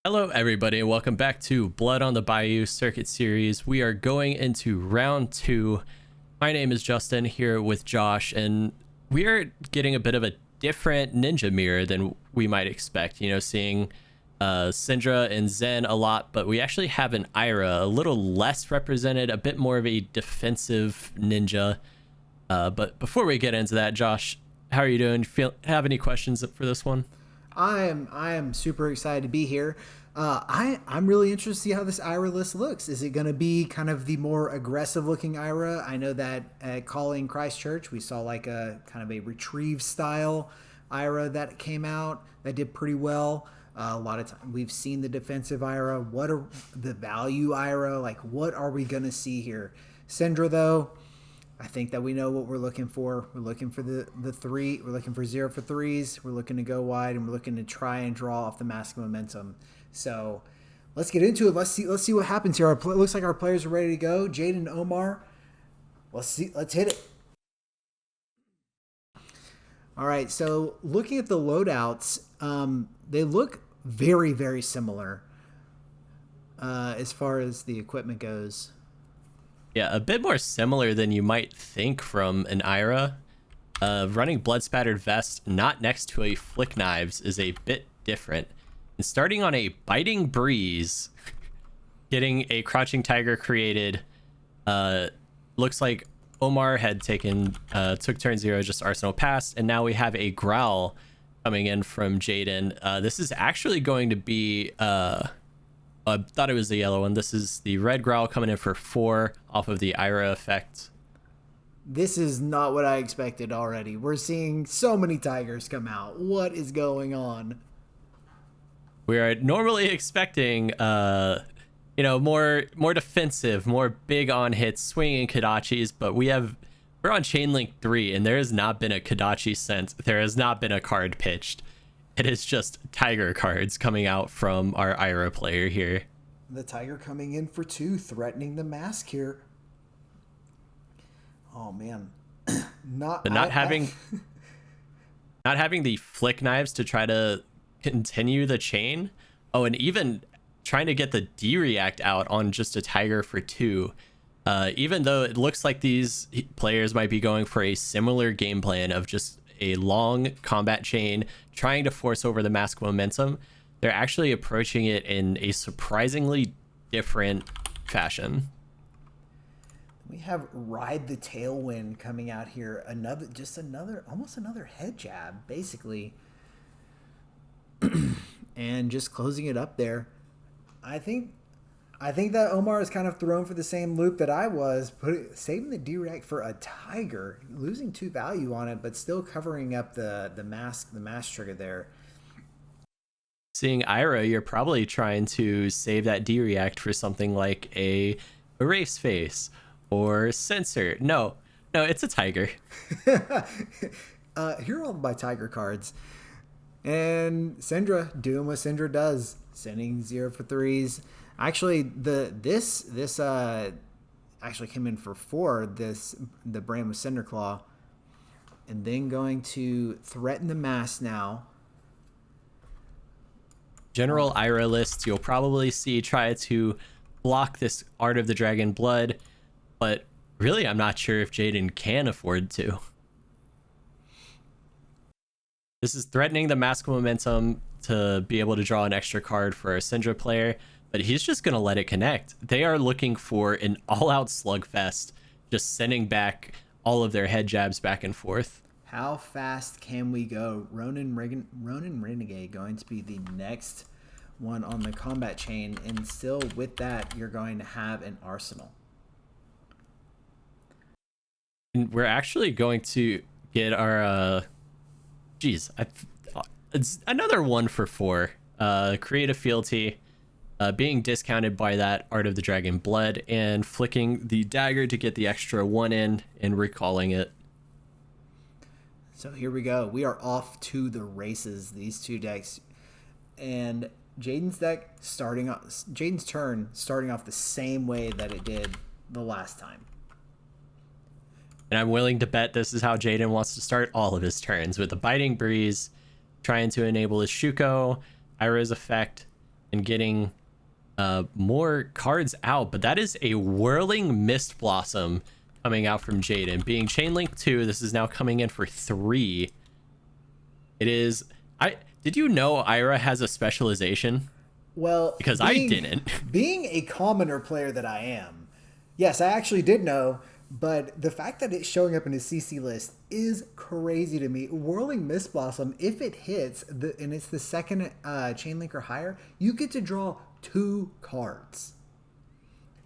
Hello, everybody, and welcome back to Blood on the Bayou Circuit Series. We are going into round 2. My name is Justin, here with Josh, and we are getting a bit of a different ninja mirror than we might expect. You know, seeing Cindra and Zen a lot, but we actually have an Ira, a little less represented, a bit more of a defensive ninja. But before we get into that, Josh, how are you doing? Have any questions for this one? I am super excited to be here. I'm really interested to see how this Ira list looks. Is it going to be kind of the more aggressive looking Ira? I know that at Calling Christchurch, we saw like a kind of a retrieve style Ira that came out that did pretty well. A lot of time we've seen the defensive Ira. What are the value Ira? Like, what are we going to see here? Cindra, though, I think that we know what we're looking for. We're looking for the three. We're looking for 0 for 3s. We're looking to go wide, and we're looking to try and draw off the mask momentum. So let's get into it. Let's see what happens here. It looks like our players are ready to go. Jade and Omar. Let's hit it. All right. So looking at the loadouts, they look very, very similar as far as the equipment goes. Yeah, a bit more similar than you might think from an Ira. Running blood spattered vest not next to a flick knives is a bit different. And starting on a biting breeze, getting a crouching tiger created. Looks like Omar had took turn 0, just arsenal passed, and now we have a growl coming in from Jaden. This is actually going to be I thought it was the yellow one. This is the red growl coming in for 4 off of the Ira effect. This is not what I expected already. We're seeing so many tigers come out. What is going on? We are normally expecting more defensive, more big on hits, swinging Kodachis, but we're on Chain Link 3, and there has not been a Kodachi sent. There has not been a card pitched. It is just tiger cards coming out from our Ira player here. The tiger coming in for 2, threatening the mask here. Oh man, not having the flick knives to try to continue the chain. Oh, and even trying to get the D-react out on just a tiger for 2. Even though it looks like these players might be going for a similar game plan of just a long combat chain, trying to force over the mask momentum, they're actually approaching it in a surprisingly different fashion. We have Ride the Tailwind coming out here. Almost another head jab, basically. And just closing it up there. I think that Omar is kind of thrown for the same loop that I was, saving the D-React for a tiger, losing 2 value on it, but still covering up the mask trigger there. Seeing Ira, you're probably trying to save that D-React for something like a Erase Face or Censor. No, it's a tiger. Here are all my tiger cards. And Cindra doing what Cindra does, sending 0 for 3s. Actually, this actually came in for 4. The brand with Cinder Claw, and then going to threaten the mass now. General Ira lists you'll probably see try to block this Art of the Dragon Blood, but really I'm not sure if Jaden can afford to. This is threatening the mask momentum to be able to draw an extra card for a Cindra player, but he's just going to let it connect. They are looking for an all-out slugfest, just sending back all of their head jabs back and forth. How fast can we go? Ronin Renegade going to be the next one on the combat chain, and still with that, you're going to have an arsenal. And we're actually going to get our... it's another 1 for 4. Creative Fealty being discounted by that Art of the Dragon Blood and flicking the dagger to get the extra 1 in and recalling it. So here we go. We are off to the races, these 2 decks. And Jaden's turn starting off the same way that it did the last time. And I'm willing to bet this is how Jaden wants to start all of his turns, with a Biting Breeze, trying to enable his Shuko, Ira's effect, and getting more cards out, but that is a Whirling Mist Blossom coming out from Jaden. Being Chain Link 2, this is now coming in for 3. It is... Did you know Ira has a specialization? Well, because I didn't. Being a commoner player that I am, yes, I actually did know, but the fact that it's showing up in his CC list is crazy to me. Whirling Mist Blossom, if it hits, and it's the second Chain Link or higher, you get to draw 2 cards.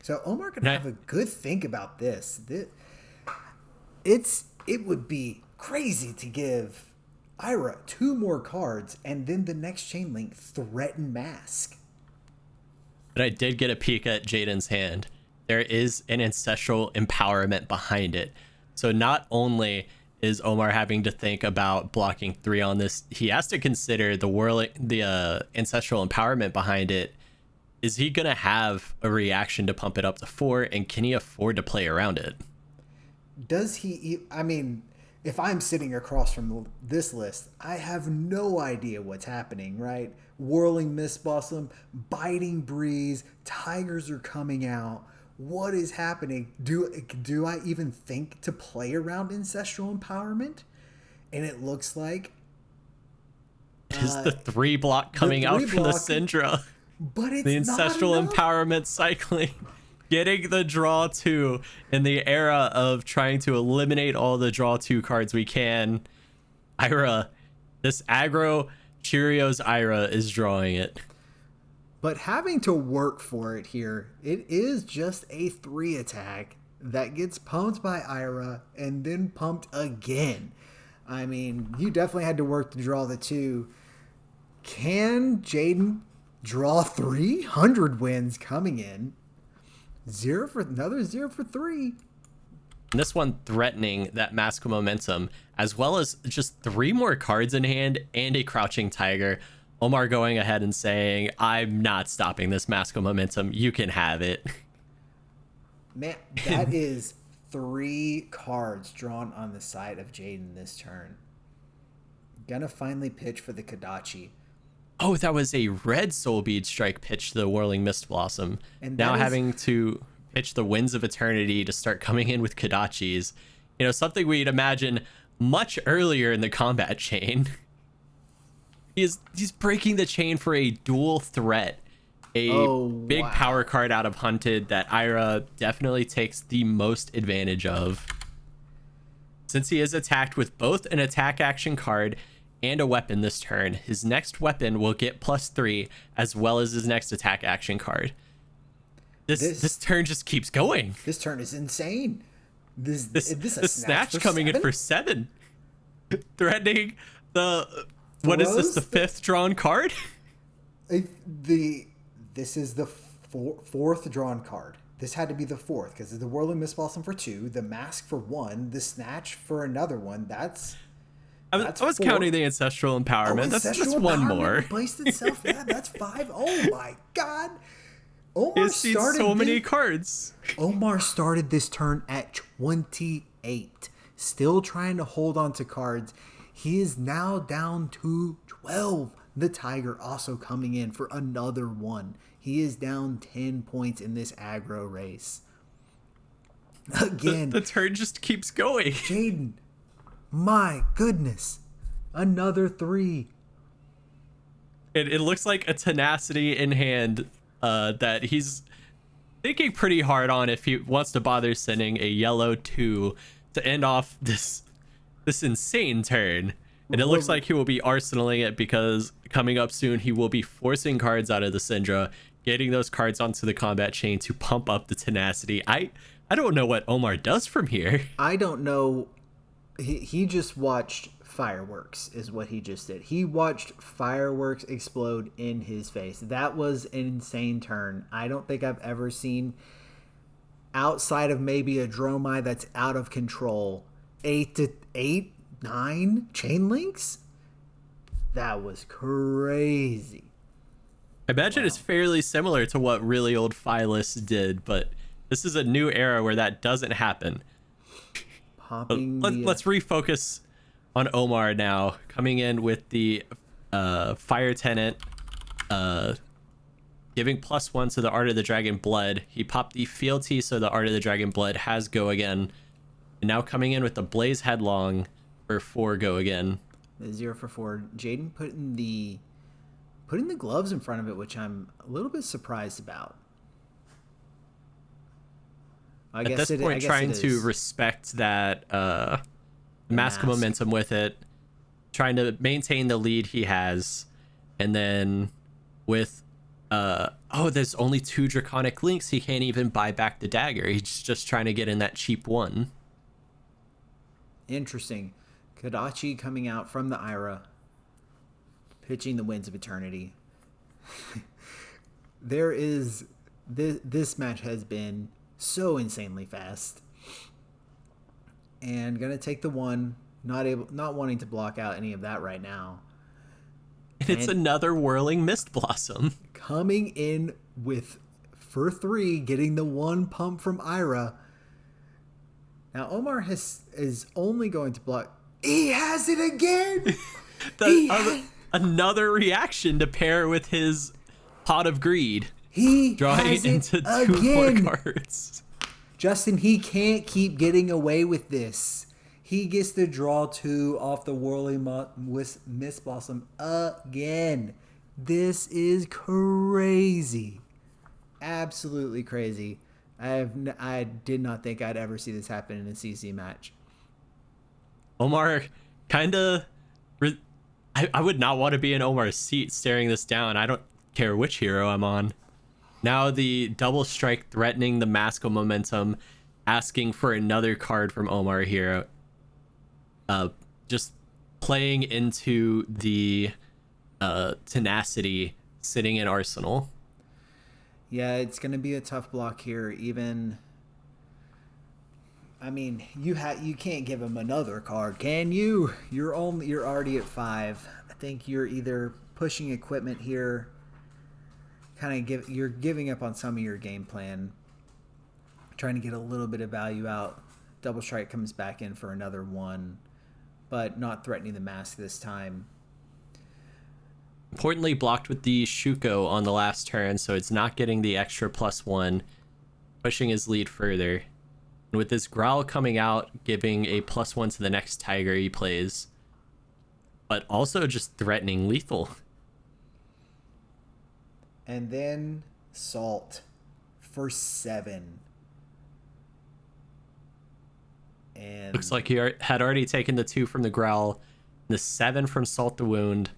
So Omar can have a good think about this. It would be crazy to give Ira 2 more cards and then the next Chain Link threaten Mask. But I did get a peek at Jaden's hand. There is an ancestral empowerment behind it. So not only is Omar having to think about blocking 3 on this, he has to consider the ancestral empowerment behind it. Is he going to have a reaction to pump it up to 4, and can he afford to play around it? Does he? I mean, if I'm sitting across from this list, I have no idea what's happening, right? Whirling Mist Blossom, Biting Breeze, Tigers are coming out. What is happening? Do I even think to play around Ancestral Empowerment? And it looks like... It is the 3 block coming out from the Cindra. But it's the Ancestral not enough. Empowerment cycling. Getting the draw 2 in the era of trying to eliminate all the draw 2 cards we can. Ira, this aggro Cheerios Ira is drawing it. But having to work for it here, it is just a 3 attack that gets pumped by Ira and then pumped again. I mean, you definitely had to work to draw the 2. Can Jaden draw 300 wins coming in? 0 for 3. And this one threatening that Mask Momentum, as well as just 3 more cards in hand and a Crouching Tiger. Omar going ahead and saying, I'm not stopping this Mask Momentum. You can have it. Man, that is 3 cards drawn on the side of Jaden this turn. Gonna finally pitch for the Kodachi. Oh, that was a red Soul Bead Strike pitch to the Whirling Mist Blossom. And now having to pitch the Winds of Eternity to start coming in with Kodachis. You know, something we'd imagine much earlier in the combat chain. He's breaking the chain for a dual threat. Big power card out of Hunted that Ira definitely takes the most advantage of. Since he is attacked with both an attack action card and a weapon this turn, his next weapon will get +3 as well as his next attack action card. This turn just keeps going. This turn is insane. This snatch coming in for 7, threatening the what is this, the 5th drawn card? This is the 4th drawn card. This had to be the 4th because the Whirling Mist Blossom for 2, the Mask for 1, the Snatch for another one. I was counting the Ancestral Empowerment. That's one more. Placed itself. Yeah, that's 5. Oh my God. Omar started so many cards. Omar started this turn at 28, still trying to hold on to cards. He is now down to 12. The Tiger also coming in for another 1. He is down 10 points in this aggro race. Again, the turn just keeps going. Jaden, my goodness, another 3. It looks like a Tenacity in hand that he's thinking pretty hard on if he wants to bother sending a yellow 2 to end off this insane turn. And it looks like he will be arsenaling it because coming up soon he will be forcing cards out of the Cindra, getting those cards onto the combat chain to pump up the Tenacity. I don't know what Omar does from here. I don't know. He just watched fireworks is what he just did. He watched fireworks explode in his face. That was an insane turn. I don't think I've ever seen, outside of maybe a Dromai that's out of control, 9 chain links. That was crazy. I imagine it's fairly similar to what really old Phyllis did, but this is a new era where that doesn't happen. Let's refocus on Omar now, coming in with the Fire Tenant giving +1 to the Art of the Dragon Blood. He popped the fealty, so the Art of the Dragon Blood has go again. And now coming in with the Blaze Headlong for 4 go again. The 0 for 4. Jaden putting the gloves in front of it, which I'm a little bit surprised about. At this point, trying to respect that mask momentum with it, trying to maintain the lead he has, and then with there's only 2 Draconic Links, he can't even buy back the dagger. He's just trying to get in that cheap one. Interesting. Kodachi coming out from the Ira, pitching the Winds of Eternity. This match has been so insanely fast, and gonna take the 1, not wanting to block out any of that right now. And it's another Whirling Mist Blossom coming in with for 3, getting the 1 pump from Ira. Now Omar is only going to block. He has it again. Another reaction to pair with his Pot of Greed. He drawing has into it 2 again. more cards. Justin, he can't keep getting away with this. He gets to draw 2 off the Whirling Mist Blossom again. This is crazy. Absolutely crazy. I did not think I'd ever see this happen in a CC match. Omar kind of... I would not want to be in Omar's seat staring this down. I don't care which hero I'm on. Now the double strike threatening the Mask of Momentum, asking for another card from Omar here. Just playing into the tenacity sitting in Arsenal. Yeah, it's going to be a tough block here. Even, I mean, you can't give him another card, can you? You're already at 5. I think you're either pushing equipment here, you're giving up on some of your game plan, trying to get a little bit of value out. Double strike comes back in for another 1, but not threatening the mask this time. Importantly, blocked with the Shuko on the last turn, so it's not getting the extra +1, pushing his lead further. And with this Growl coming out, giving a +1 to the next Tiger he plays, but also just threatening lethal. And then Salt for 7. And looks like he had already taken the 2 from the Growl, the 7 from Salt the Wound,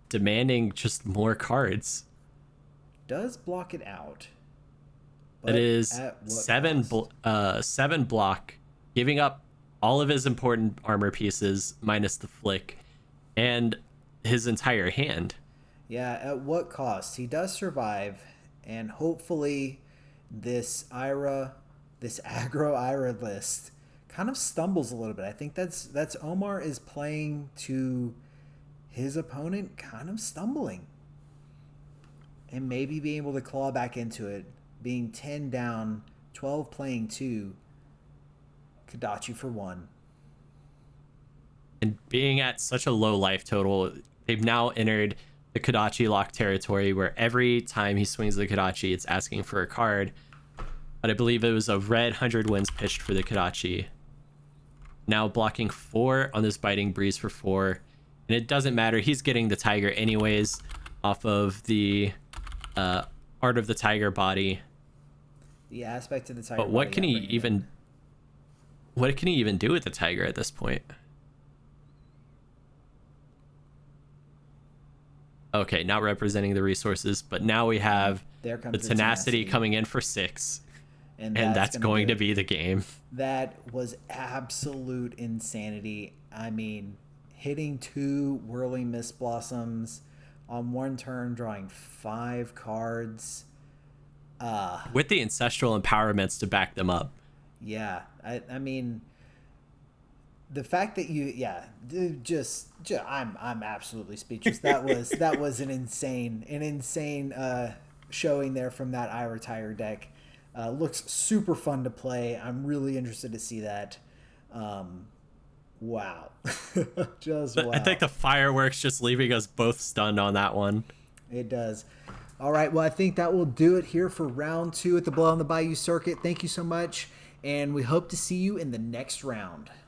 demanding just more cards. Does block it out. It is 7 block, giving up all of his important armor pieces minus the flick and his entire hand. Yeah, at what cost? He does survive, and hopefully this aggro Ira list kind of stumbles a little bit. I think that's Omar is playing to his opponent kind of stumbling and maybe being able to claw back into it, being 10 down, 12 playing 2, Kodachi for 1. And being at such a low life total, they've now entered the Kodachi lock territory where every time he swings the Kodachi, it's asking for a card. But I believe it was a red 100 wins pitched for the Kodachi. Now blocking 4 on this Biting Breeze for 4. And it doesn't matter. He's getting the Tiger anyways off of the Art of the Tiger body. The aspect of the Tiger. But what can he even do with the Tiger at this point? Okay, not representing the resources, but now we have the tenacity coming in for 6. And that's going to be the game. That was absolute insanity. I mean, hitting 2 Whirling Mist Blossoms on 1 turn, drawing 5 cards. With the Ancestral Empowerments to back them up. Yeah, I mean, the fact that I'm absolutely speechless. That was an insane showing there from that Ira Tiger deck. Looks super fun to play. I'm really interested to see that. Wow. Wow. I think the fireworks just leaving us both stunned on that one. It does. All right. Well, I think that will do it here for round 2 at the Blood on the Bayou circuit. Thank you so much. And we hope to see you in the next round.